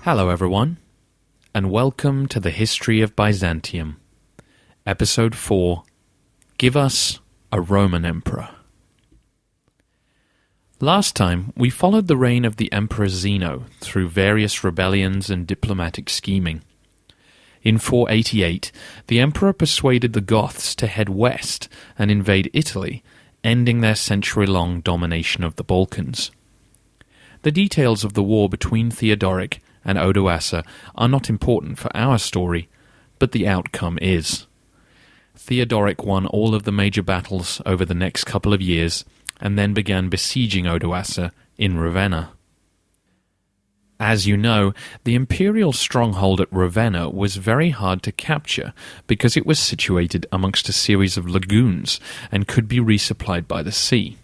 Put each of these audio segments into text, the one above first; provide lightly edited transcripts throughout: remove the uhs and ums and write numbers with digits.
Hello everyone, and welcome to the History of Byzantium, Episode 4, Give Us a Roman Emperor. Last time, we followed the reign of the Emperor Zeno through various rebellions and diplomatic scheming. In 488, the emperor persuaded the Goths to head west and invade Italy, ending their century-long domination of the Balkans. The details of the war between Theodoric and Odoacer are not important for our story, but the outcome is. Theodoric won all of the major battles over the next couple of years, and then began besieging Odoacer in Ravenna. As you know, the imperial stronghold at Ravenna was very hard to capture because it was situated amongst a series of lagoons and could be resupplied by the sea.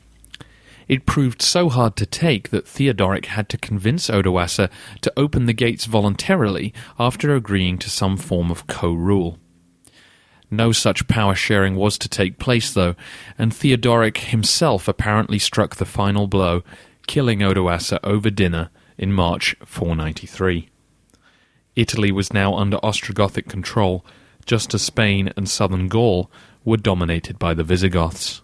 It proved so hard to take that Theodoric had to convince Odoacer to open the gates voluntarily after agreeing to some form of co-rule. No such power-sharing was to take place, though, and Theodoric himself apparently struck the final blow, killing Odoacer over dinner in March 493. Italy was now under Ostrogothic control, just as Spain and southern Gaul were dominated by the Visigoths.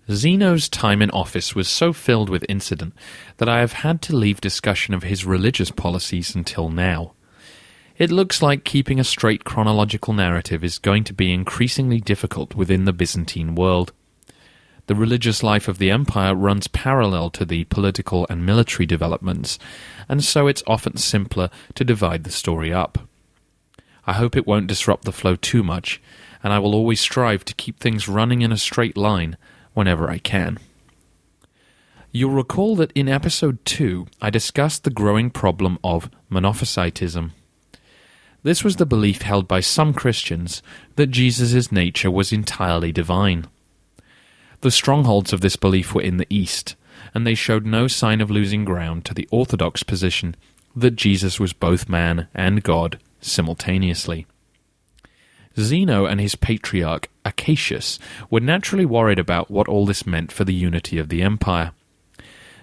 Zeno's time in office was so filled with incident that I have had to leave discussion of his religious policies until now. It looks like keeping a straight chronological narrative is going to be increasingly difficult within the Byzantine world. The religious life of the empire runs parallel to the political and military developments, and so it's often simpler to divide the story up. I hope it won't disrupt the flow too much, and I will always strive to keep things running in a straight line whenever I can. You'll recall that in Episode 2 I discussed the growing problem of monophysitism. This was the belief held by some Christians that Jesus' nature was entirely divine. The strongholds of this belief were in the East, and they showed no sign of losing ground to the orthodox position that Jesus was both man and God simultaneously. Zeno and his patriarch Acacius were naturally worried about what all this meant for the unity of the empire.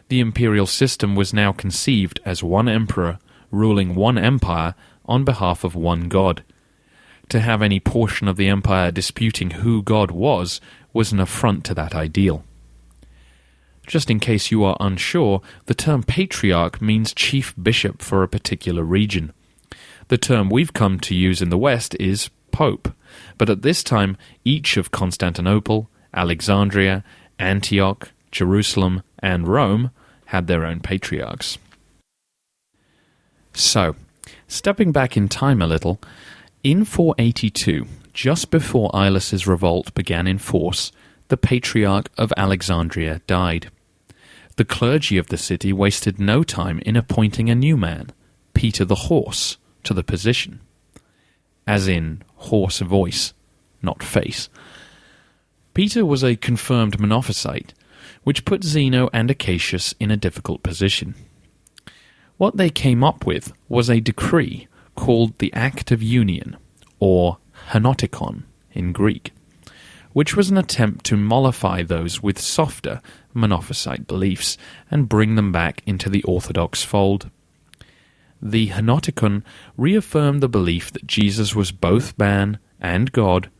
The imperial system was now conceived as one emperor ruling one empire on behalf of one god. To have any portion of the empire disputing who God was an affront to that ideal. Just in case you are unsure, the term patriarch means chief bishop for a particular region. The term we've come to use in the West is Pope, but at this time each of Constantinople, Alexandria, Antioch, Jerusalem, and Rome had their own patriarchs. So, stepping back in time a little, in 482, just before Iulus's revolt began in force, the Patriarch of Alexandria died. The clergy of the city wasted no time in appointing a new man, Peter the Horse, to the position. As in, horse voice, not face. Peter was a confirmed monophysite, which put Zeno and Acacius in a difficult position. What they came up with was a decree called the Act of Union, or Henoticon in Greek, which was an attempt to mollify those with softer monophysite beliefs and bring them back into the orthodox fold. The Henoticon reaffirmed the belief that Jesus was both man and God,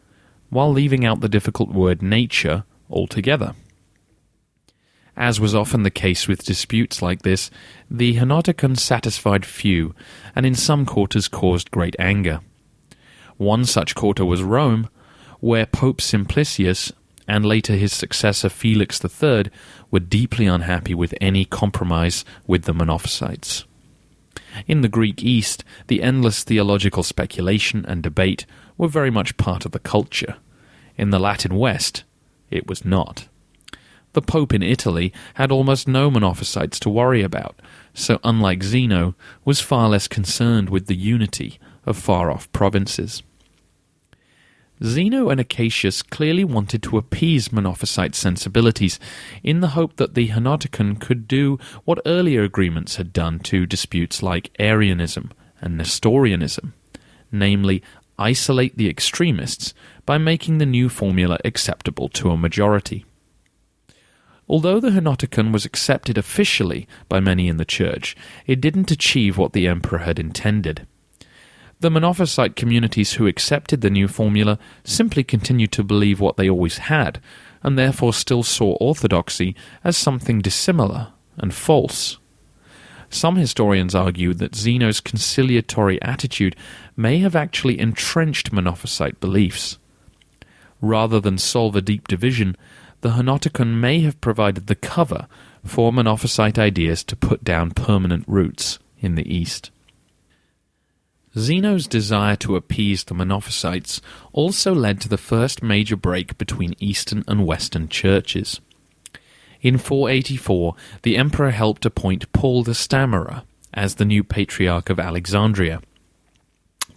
while leaving out the difficult word nature altogether. As was often the case with disputes like this, the Henoticon satisfied few, and in some quarters caused great anger. One such quarter was Rome, where Pope Simplicius and later his successor Felix III were deeply unhappy with any compromise with the monophysites. In the Greek East, the endless theological speculation and debate were very much part of the culture. In the Latin West, it was not. The Pope in Italy had almost no monophysites to worry about, so unlike Zeno, was far less concerned with the unity of far-off provinces. Zeno and Acacius clearly wanted to appease monophysite sensibilities in the hope that the Henoticon could do what earlier agreements had done to disputes like Arianism and Nestorianism, namely isolate the extremists by making the new formula acceptable to a majority. Although the Henoticon was accepted officially by many in the church, it didn't achieve what the emperor had intended. The monophysite communities who accepted the new formula simply continued to believe what they always had, and therefore still saw orthodoxy as something dissimilar and false. Some historians argue that Zeno's conciliatory attitude may have actually entrenched monophysite beliefs. Rather than solve a deep division, the Henoticon may have provided the cover for monophysite ideas to put down permanent roots in the East. Zeno's desire to appease the monophysites also led to the first major break between Eastern and Western churches. In 484, the emperor helped appoint Paul the Stammerer as the new Patriarch of Alexandria.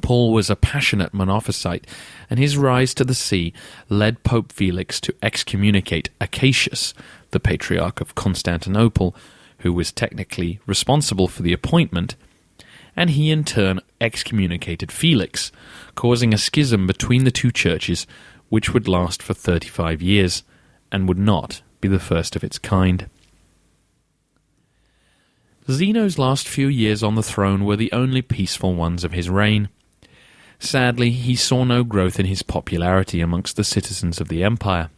Paul was a passionate monophysite, and his rise to the see led Pope Felix to excommunicate Acacius, the Patriarch of Constantinople, who was technically responsible for the appointment, and he in turn excommunicated Felix, causing a schism between the two churches which would last for 35 years, and would not be the first of its kind. Zeno's last few years on the throne were the only peaceful ones of his reign. Sadly, he saw no growth in his popularity amongst the citizens of the empire.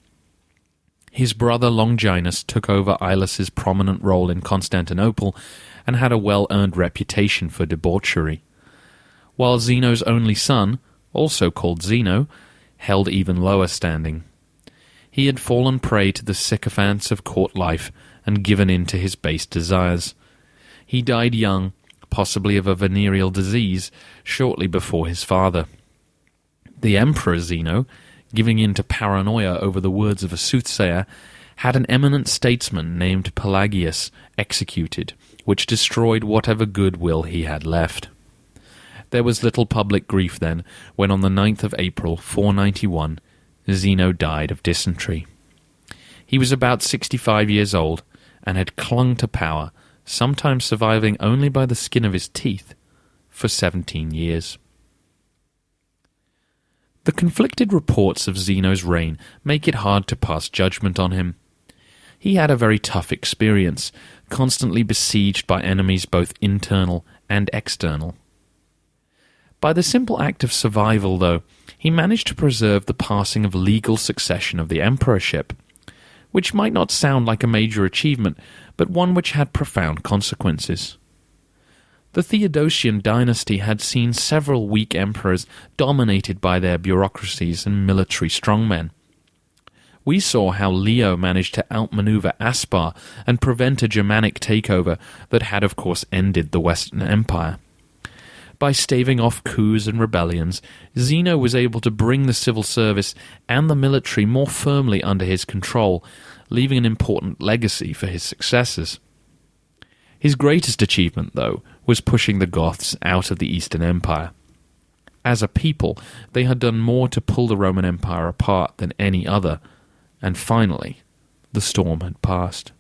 His brother Longinus took over Ilis's prominent role in Constantinople and had a well-earned reputation for debauchery, while Zeno's only son, also called Zeno, held even lower standing. He had fallen prey to the sycophants of court life and given in to his base desires. He died young, possibly of a venereal disease, shortly before his father. The Emperor Zeno, giving in to paranoia over the words of a soothsayer, had an eminent statesman named Pelagius executed, which destroyed whatever goodwill he had left. There was little public grief then, when on the 9th of April 491, Zeno died of dysentery. He was about 65 years old, and had clung to power, sometimes surviving only by the skin of his teeth, for 17 years. The conflicted reports of Zeno's reign make it hard to pass judgment on him. He had a very tough experience, constantly besieged by enemies both internal and external. By the simple act of survival, though, he managed to preserve the passing of legal succession of the emperorship, which might not sound like a major achievement, but one which had profound consequences. The Theodosian dynasty had seen several weak emperors dominated by their bureaucracies and military strongmen. We saw how Leo managed to outmaneuver Aspar and prevent a Germanic takeover that had of course ended the Western Empire. By staving off coups and rebellions, Zeno was able to bring the civil service and the military more firmly under his control, leaving an important legacy for his successors. His greatest achievement, though, was pushing the Goths out of the Eastern Empire. As a people, they had done more to pull the Roman Empire apart than any other, and finally, the storm had passed.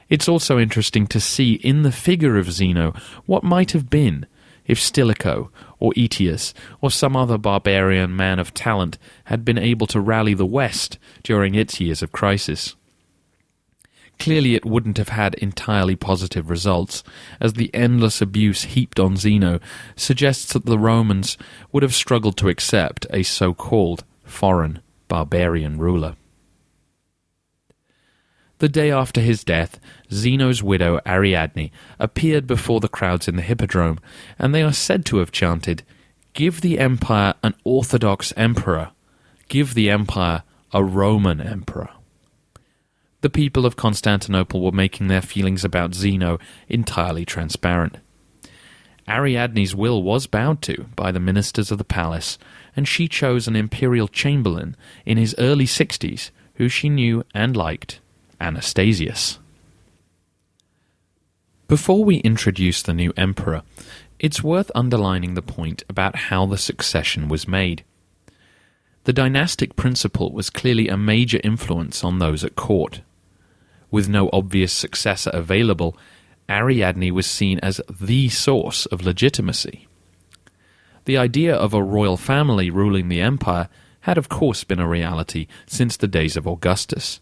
It's also interesting to see in the figure of Zeno what might have been if Stilicho or Aetius or some other barbarian man of talent had been able to rally the West during its years of crisis. Clearly it wouldn't have had entirely positive results, as the endless abuse heaped on Zeno suggests that the Romans would have struggled to accept a so-called foreign barbarian ruler. The day after his death, Zeno's widow Ariadne appeared before the crowds in the Hippodrome, and they are said to have chanted, "Give the empire an Orthodox emperor. Give the empire a Roman emperor." The people of Constantinople were making their feelings about Zeno entirely transparent. Ariadne's will was bowed to by the ministers of the palace, and she chose an imperial chamberlain in his early 60s who she knew and liked, Anastasius. Before we introduce the new emperor, it's worth underlining the point about how the succession was made. The dynastic principle was clearly a major influence on those at court. With no obvious successor available, Ariadne was seen as the source of legitimacy. The idea of a royal family ruling the empire had of course been a reality since the days of Augustus,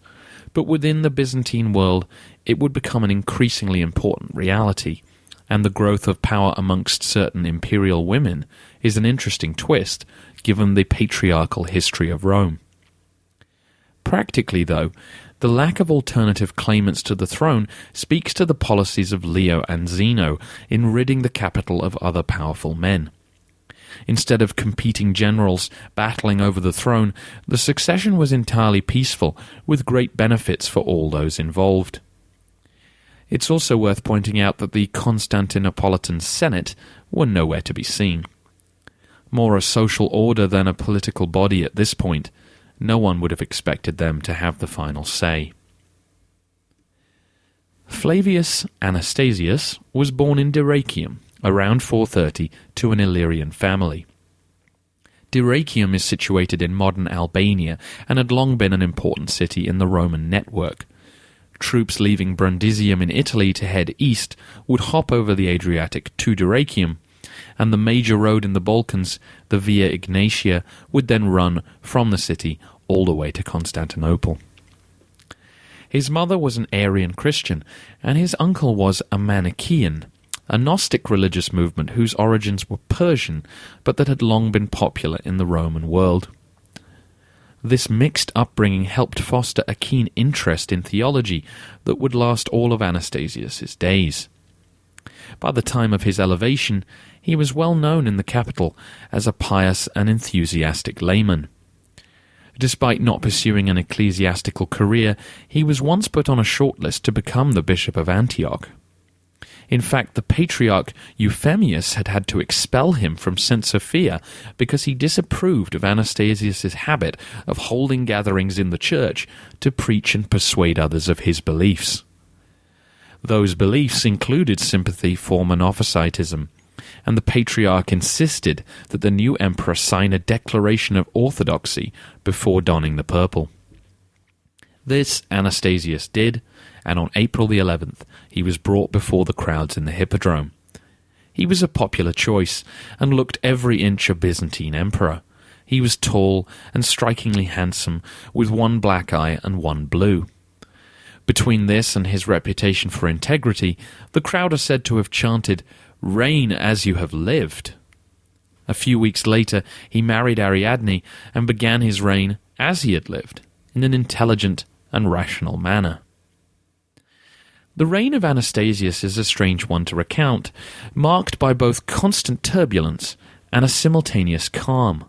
but within the Byzantine world it would become an increasingly important reality, and the growth of power amongst certain imperial women is an interesting twist given the patriarchal history of Rome. Practically, though, the lack of alternative claimants to the throne speaks to the policies of Leo and Zeno in ridding the capital of other powerful men. Instead of competing generals battling over the throne, the succession was entirely peaceful, with great benefits for all those involved. It's also worth pointing out that the Constantinopolitan Senate were nowhere to be seen. More a social order than a political body at this point, no one would have expected them to have the final say. Flavius Anastasius was born in Dyrrhachium around 430 to an Illyrian family. Dyrrhachium is situated in modern Albania and had long been an important city in the Roman network. Troops leaving Brundisium in Italy to head east would hop over the Adriatic to Dyrrhachium, and the major road in the Balkans, the Via Egnatia, would then run from the city all the way to Constantinople. His mother was an Arian Christian, and his uncle was a Manichaean, a Gnostic religious movement whose origins were Persian, but that had long been popular in the Roman world. This mixed upbringing helped foster a keen interest in theology that would last all of Anastasius's days. By the time of his elevation, he was well known in the capital as a pious and enthusiastic layman. Despite not pursuing an ecclesiastical career, he was once put on a shortlist to become the Bishop of Antioch. In fact, the Patriarch Euphemius had to expel him from St. Sophia because he disapproved of Anastasius's habit of holding gatherings in the church to preach and persuade others of his beliefs. Those beliefs included sympathy for monophysitism, and the Patriarch insisted that the new emperor sign a declaration of orthodoxy before donning the purple. This Anastasius did, and on April the 11th he was brought before the crowds in the Hippodrome. He was a popular choice, and looked every inch a Byzantine emperor. He was tall and strikingly handsome, with one black eye and one blue. Between this and his reputation for integrity, the crowd are said to have chanted, "Reign as you have lived." A few weeks later, he married Ariadne and began his reign as he had lived, in an intelligent and rational manner. The reign of Anastasius is a strange one to recount, marked by both constant turbulence and a simultaneous calm,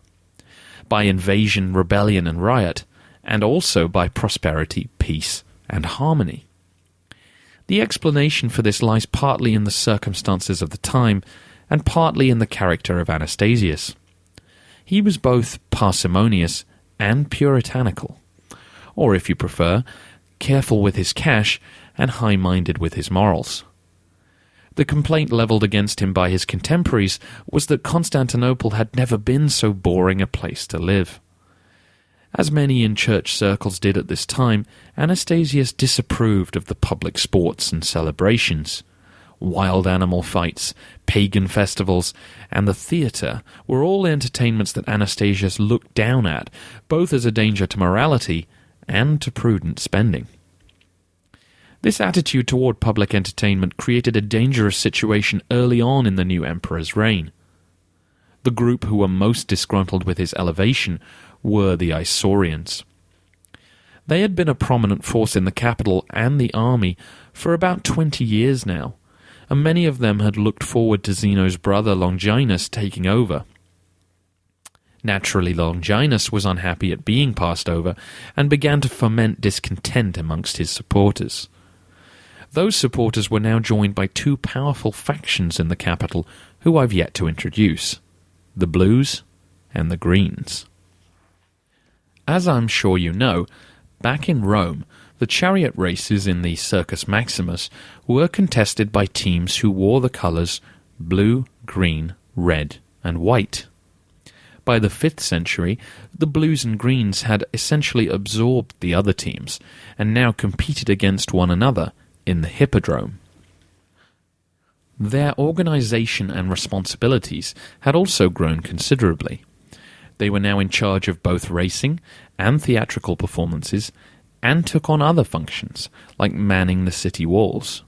by invasion, rebellion, and riot, and also by prosperity, peace, and harmony. The explanation for this lies partly in the circumstances of the time, and partly in the character of Anastasius. He was both parsimonious and puritanical, or if you prefer, careful with his cash and high-minded with his morals. The complaint levelled against him by his contemporaries was that Constantinople had never been so boring a place to live. As many in church circles did at this time, Anastasius disapproved of the public sports and celebrations. Wild animal fights, pagan festivals, and the theatre were all entertainments that Anastasius looked down at, both as a danger to morality and to prudent spending. This attitude toward public entertainment created a dangerous situation early on in the new emperor's reign. The group who were most disgruntled with his elevation were the Isaurians. They had been a prominent force in the capital and the army for about 20 years now, and many of them had looked forward to Zeno's brother Longinus taking over. Naturally, Longinus was unhappy at being passed over and began to foment discontent amongst his supporters. Those supporters were now joined by two powerful factions in the capital who I've yet to introduce, the Blues and the Greens. As I'm sure you know, back in Rome, the chariot races in the Circus Maximus were contested by teams who wore the colours blue, green, red, and white. By the 5th century, the Blues and Greens had essentially absorbed the other teams, and now competed against one another in the Hippodrome. Their organization and responsibilities had also grown considerably. They were now in charge of both racing and theatrical performances, and took on other functions, like manning the city walls.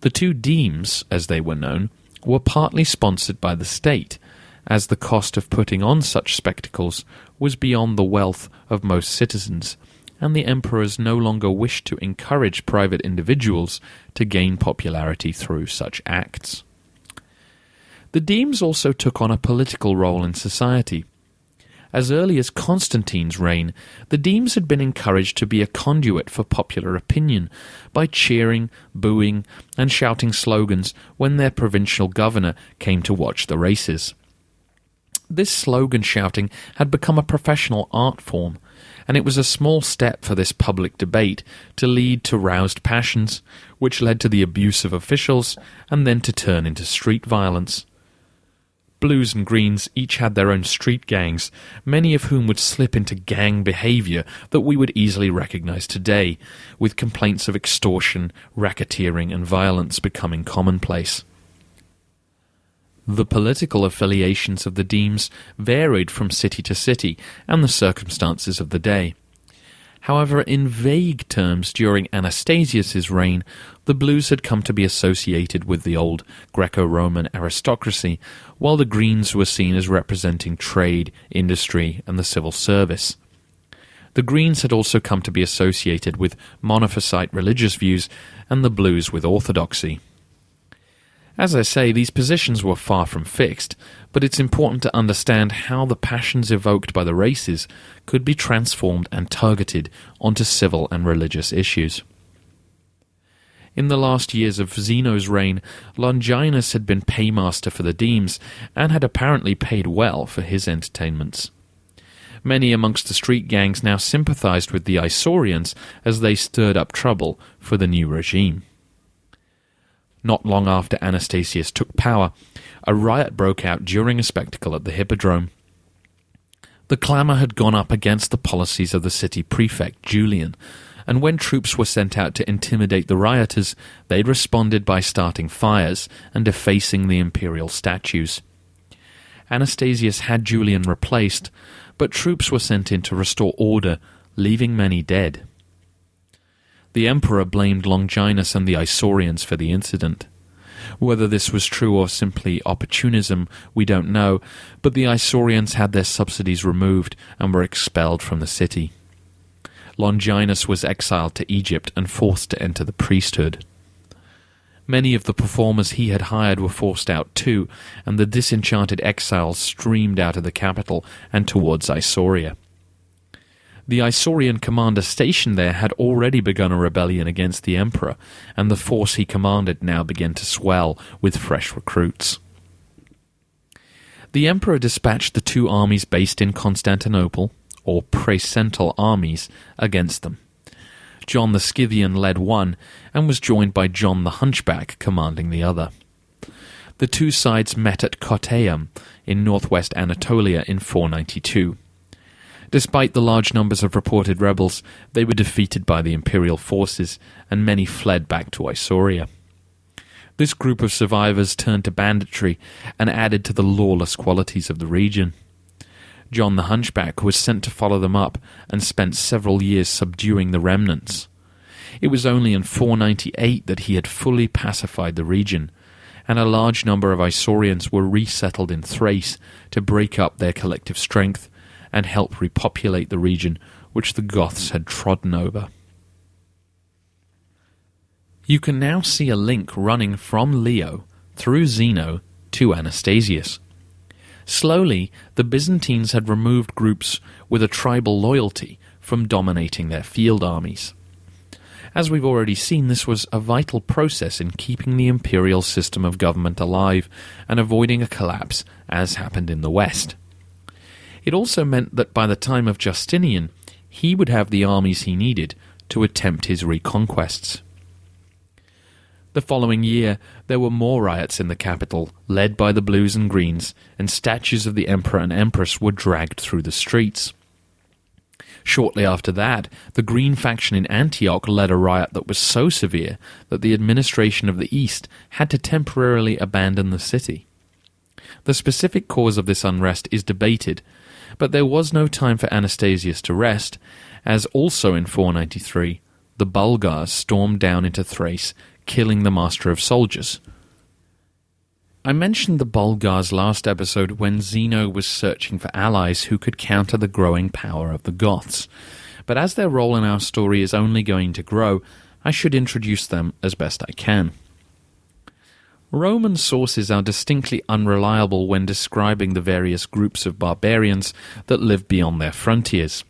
The two demes, as they were known, were partly sponsored by the state, as the cost of putting on such spectacles was beyond the wealth of most citizens, and the emperors no longer wished to encourage private individuals to gain popularity through such acts. The demes also took on a political role in society. As early as Constantine's reign, the demes had been encouraged to be a conduit for popular opinion by cheering, booing, and shouting slogans when their provincial governor came to watch the races. This slogan shouting had become a professional art form, and it was a small step for this public debate to lead to roused passions, which led to the abuse of officials and then to turn into street violence. Blues and Greens each had their own street gangs, many of whom would slip into gang behaviour that we would easily recognise today, with complaints of extortion, racketeering and violence becoming commonplace. The political affiliations of the demes varied from city to city and the circumstances of the day. However, in vague terms during Anastasius's reign, the Blues had come to be associated with the old Greco-Roman aristocracy, while the Greens were seen as representing trade, industry, and the civil service. The Greens had also come to be associated with monophysite religious views, and the Blues with orthodoxy. As I say, these positions were far from fixed, but it's important to understand how the passions evoked by the races could be transformed and targeted onto civil and religious issues. In the last years of Zeno's reign, Longinus had been paymaster for the demes, and had apparently paid well for his entertainments. Many amongst the street gangs now sympathized with the Isaurians as they stirred up trouble for the new regime. Not long after Anastasius took power, a riot broke out during a spectacle at the Hippodrome. The clamour had gone up against the policies of the city prefect, Julian, and when troops were sent out to intimidate the rioters, they responded by starting fires and defacing the imperial statues. Anastasius had Julian replaced, but troops were sent in to restore order, leaving many dead. The emperor blamed Longinus and the Isaurians for the incident. Whether this was true or simply opportunism, we don't know, but the Isaurians had their subsidies removed and were expelled from the city. Longinus was exiled to Egypt and forced to enter the priesthood. Many of the performers he had hired were forced out too, and the disenchanted exiles streamed out of the capital and towards Isauria. The Isaurian commander stationed there had already begun a rebellion against the emperor, and the force he commanded now began to swell with fresh recruits. The emperor dispatched the two armies based in Constantinople, or praesental armies, against them. John the Scythian led one, and was joined by John the Hunchback commanding the other. The two sides met at Kottayam in northwest Anatolia in 492. Despite the large numbers of reported rebels, they were defeated by the imperial forces, and many fled back to Isauria. This group of survivors turned to banditry and added to the lawless qualities of the region. John the Hunchback was sent to follow them up and spent several years subduing the remnants. It was only in 498 that he had fully pacified the region, and a large number of Isaurians were resettled in Thrace to break up their collective strength and help repopulate the region which the Goths had trodden over. You can now see a link running from Leo through Zeno to Anastasius. Slowly, the Byzantines had removed groups with a tribal loyalty from dominating their field armies. As we've already seen, this was a vital process in keeping the imperial system of government alive and avoiding a collapse, as happened in the West. It also meant that by the time of Justinian, he would have the armies he needed to attempt his reconquests. The following year, there were more riots in the capital, led by the Blues and Greens, and statues of the emperor and empress were dragged through the streets. Shortly after that, the Green faction in Antioch led a riot that was so severe that the administration of the East had to temporarily abandon the city. The specific cause of this unrest is debated, but there was no time for Anastasius to rest, as also in 493, the Bulgars stormed down into Thrace, killing the master of soldiers. I mentioned the Bulgars last episode when Zeno was searching for allies who could counter the growing power of the Goths, but as their role in our story is only going to grow, I should introduce them as best I can. Roman sources are distinctly unreliable when describing the various groups of barbarians that lived beyond their frontiers.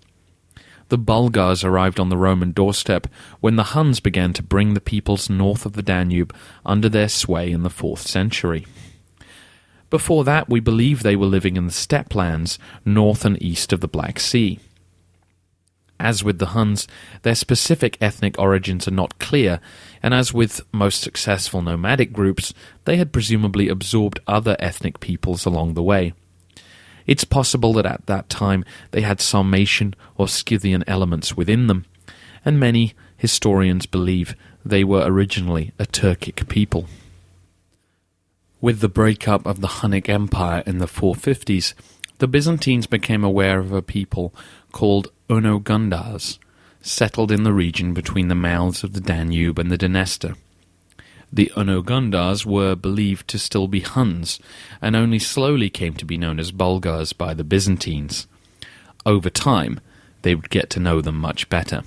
The Bulgars arrived on the Roman doorstep when the Huns began to bring the peoples north of the Danube under their sway in the 4th century. Before that, we believe they were living in the steppe lands north and east of the Black Sea. As with the Huns, their specific ethnic origins are not clear, and as with most successful nomadic groups, they had presumably absorbed other ethnic peoples along the way. It's possible that at that time they had Sarmatian or Scythian elements within them, and many historians believe they were originally a Turkic people. With the breakup of the Hunnic Empire in the 450s, the Byzantines became aware of a people called Onogundars, settled in the region between the mouths of the Danube and the Dniester. The Onogundars were believed to still be Huns, and only slowly came to be known as Bulgars by the Byzantines. Over time, they would get to know them much better.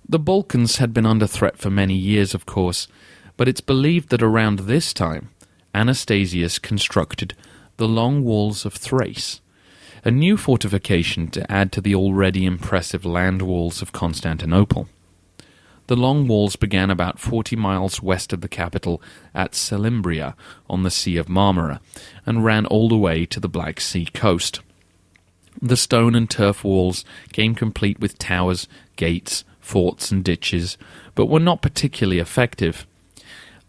The Balkans had been under threat for many years, of course, but it's believed that around this time, Anastasius constructed the Long Walls of Thrace, a new fortification to add to the already impressive land walls of Constantinople. The Long Walls began about 40 miles west of the capital at Selimbria on the Sea of Marmara, and ran all the way to the Black Sea coast. The stone and turf walls came complete with towers, gates, forts and ditches, but were not particularly effective.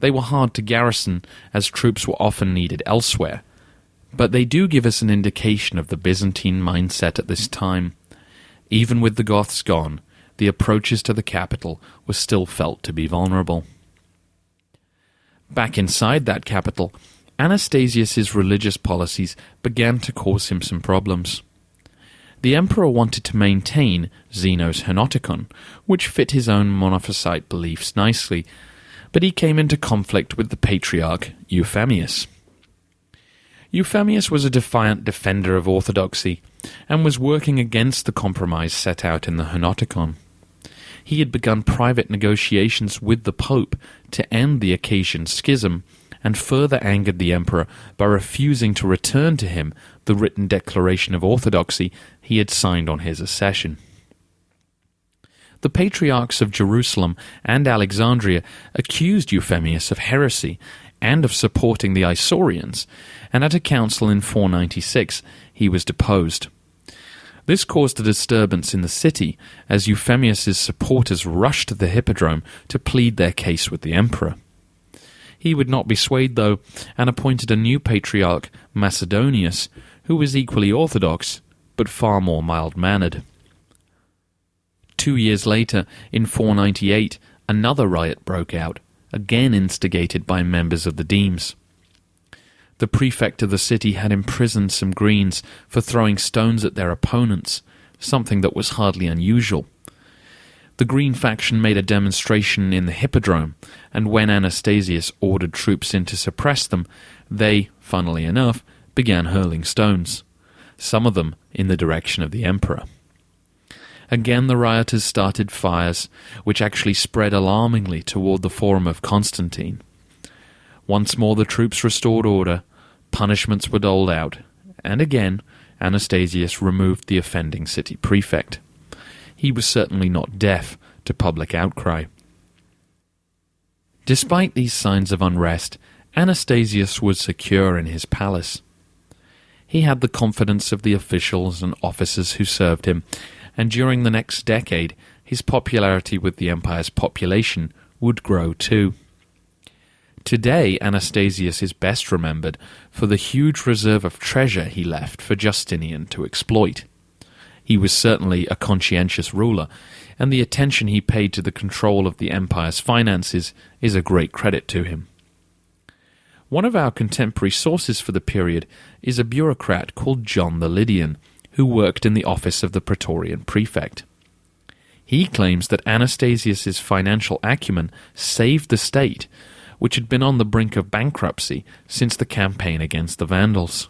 They were hard to garrison, as troops were often needed elsewhere, but they do give us an indication of the Byzantine mindset at this time. Even with the Goths gone, the approaches to the capital were still felt to be vulnerable. Back inside that capital, Anastasius's religious policies began to cause him some problems. The emperor wanted to maintain Zeno's Henoticon, which fit his own monophysite beliefs nicely, but he came into conflict with the patriarch Euphemius. Euphemius was a defiant defender of orthodoxy, and was working against the compromise set out in the Henoticon. He had begun private negotiations with the Pope to end the Acacian schism, and further angered the emperor by refusing to return to him the written declaration of orthodoxy he had signed on his accession. The patriarchs of Jerusalem and Alexandria accused Euphemius of heresy and of supporting the Isaurians, and at a council in 496 he was deposed. This caused a disturbance in the city, as Euphemius's supporters rushed to the hippodrome to plead their case with the emperor. He would not be swayed, though, and appointed a new patriarch, Macedonius, who was equally orthodox, but far more mild-mannered. 2 years later, in 498, another riot broke out, again instigated by members of the Demes. The prefect of the city had imprisoned some Greens for throwing stones at their opponents, something that was hardly unusual. The Green faction made a demonstration in the hippodrome, and when Anastasius ordered troops in to suppress them, they, funnily enough, began hurling stones, some of them in the direction of the emperor. Again the rioters started fires, which actually spread alarmingly toward the Forum of Constantine. Once more the troops restored order, punishments were doled out, and again Anastasius removed the offending city prefect. He was certainly not deaf to public outcry. Despite these signs of unrest, Anastasius was secure in his palace. He had the confidence of the officials and officers who served him, and during the next decade his popularity with the empire's population would grow too. Today, Anastasius is best remembered for the huge reserve of treasure he left for Justinian to exploit. He was certainly a conscientious ruler, and the attention he paid to the control of the empire's finances is a great credit to him. One of our contemporary sources for the period is a bureaucrat called John the Lydian, who worked in the office of the Praetorian prefect. He claims that Anastasius's financial acumen saved the state, which had been on the brink of bankruptcy since the campaign against the Vandals.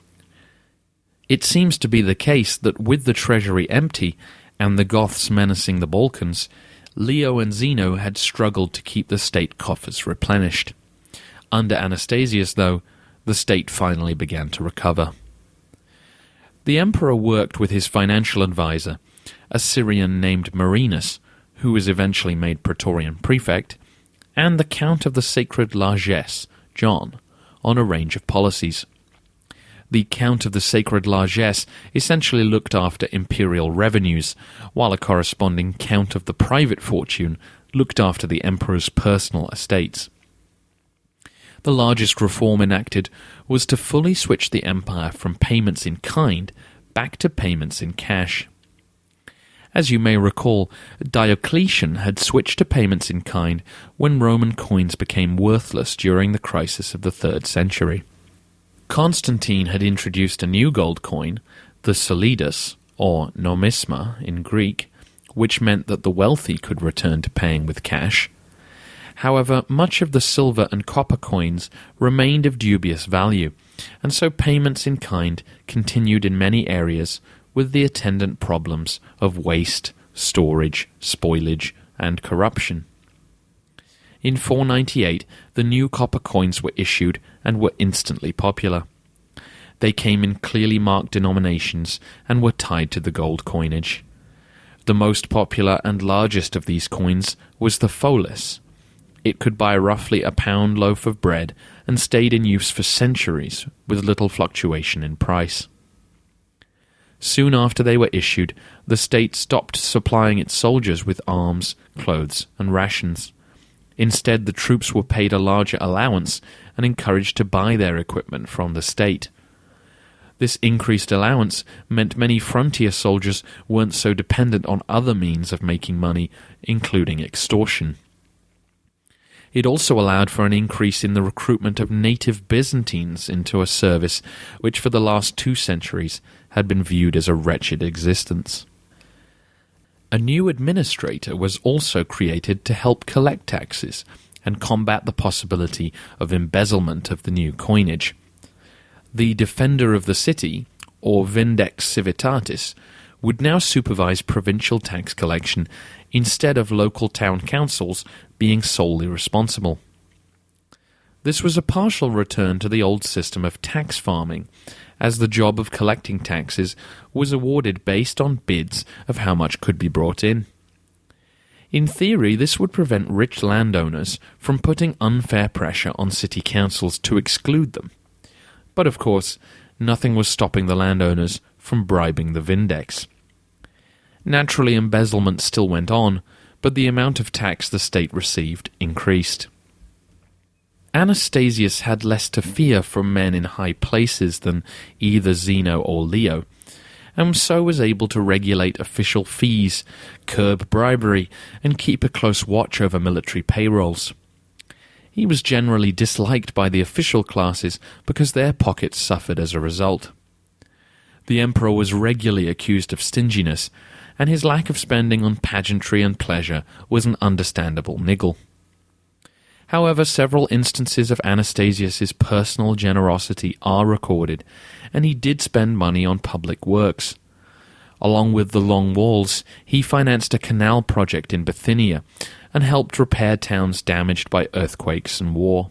It seems to be the case that with the treasury empty and the Goths menacing the Balkans, Leo and Zeno had struggled to keep the state coffers replenished. Under Anastasius, though, the state finally began to recover. The emperor worked with his financial advisor, a Syrian named Marinus, who was eventually made Praetorian prefect, and the Count of the Sacred Largesse, John, on a range of policies. The Count of the Sacred Largesse essentially looked after imperial revenues, while a corresponding Count of the Private Fortune looked after the emperor's personal estates. The largest reform enacted was to fully switch the empire from payments in kind back to payments in cash. As you may recall, Diocletian had switched to payments in kind when Roman coins became worthless during the crisis of the 3rd century. Constantine had introduced a new gold coin, the solidus, or nomisma in Greek, which meant that the wealthy could return to paying with cash. However, much of the silver and copper coins remained of dubious value, and so payments in kind continued in many areas with the attendant problems of waste, storage, spoilage, and corruption. In 498, the new copper coins were issued and were instantly popular. They came in clearly marked denominations and were tied to the gold coinage. The most popular and largest of these coins was the folis. It could buy roughly a pound loaf of bread and stayed in use for centuries with little fluctuation in price. Soon after they were issued, the state stopped supplying its soldiers with arms, clothes, and rations. Instead, the troops were paid a larger allowance and encouraged to buy their equipment from the state. This increased allowance meant many frontier soldiers weren't so dependent on other means of making money, including extortion. It also allowed for an increase in the recruitment of native Byzantines into a service which for the last 2 centuries had been viewed as a wretched existence. A new administrator was also created to help collect taxes and combat the possibility of embezzlement of the new coinage. The defender of the city, or vindex civitatis, would now supervise provincial tax collection instead of local town councils being solely responsible. This was a partial return to the old system of tax farming, as the job of collecting taxes was awarded based on bids of how much could be brought in. In theory, this would prevent rich landowners from putting unfair pressure on city councils to exclude them. But of course, nothing was stopping the landowners from bribing the vindex. Naturally, embezzlement still went on, but the amount of tax the state received increased. Anastasius had less to fear from men in high places than either Zeno or Leo, and so was able to regulate official fees, curb bribery, and keep a close watch over military payrolls. He was generally disliked by the official classes because their pockets suffered as a result. The emperor was regularly accused of stinginess, and his lack of spending on pageantry and pleasure was an understandable niggle. However, several instances of Anastasius's personal generosity are recorded, and he did spend money on public works. Along with the Long Walls, he financed a canal project in Bithynia and helped repair towns damaged by earthquakes and war.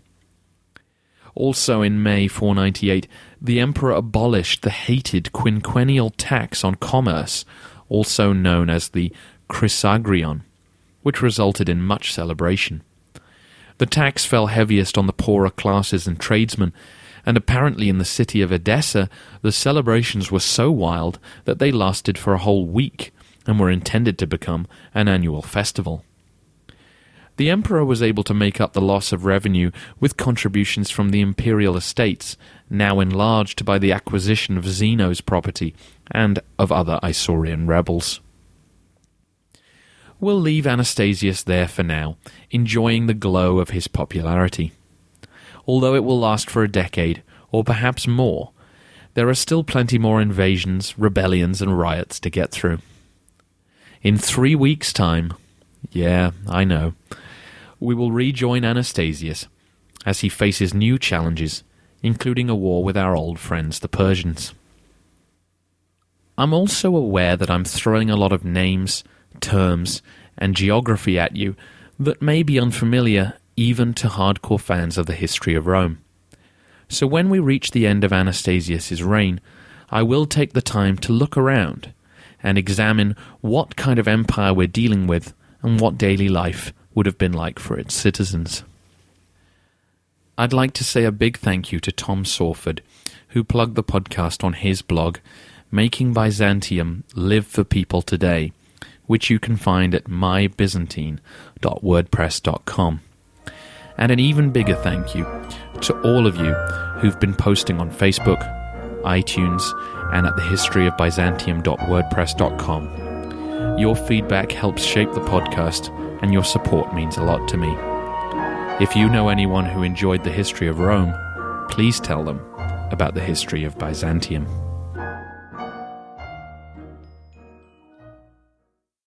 Also in May 498, the emperor abolished the hated quinquennial tax on commerce, also known as the chrysagrion, which resulted in much celebration. The tax fell heaviest on the poorer classes and tradesmen, and apparently in the city of Edessa the celebrations were so wild that they lasted for a whole week and were intended to become an annual festival. The emperor was able to make up the loss of revenue with contributions from the imperial estates, now enlarged by the acquisition of Zeno's property and of other Isaurian rebels. We'll leave Anastasius there for now, enjoying the glow of his popularity. Although it will last for a decade, or perhaps more, there are still plenty more invasions, rebellions, and riots to get through. In 3 weeks' time, yeah, I know, we will rejoin Anastasius as he faces new challenges, including a war with our old friends, the Persians. I'm also aware that I'm throwing a lot of names, terms, and geography at you that may be unfamiliar even to hardcore fans of the history of Rome. So when we reach the end of Anastasius's reign, I will take the time to look around and examine what kind of empire we're dealing with and what daily life would have been like for its citizens. I'd like to say a big thank you to Tom Sawford, who plugged the podcast on his blog, Making Byzantium Live for People Today, which you can find at mybyzantine.wordpress.com. And an even bigger thank you to all of you who've been posting on Facebook, iTunes, and at thehistoryofbyzantium.wordpress.com. Your feedback helps shape the podcast, and your support means a lot to me. If you know anyone who enjoyed the history of Rome, please tell them about the history of Byzantium.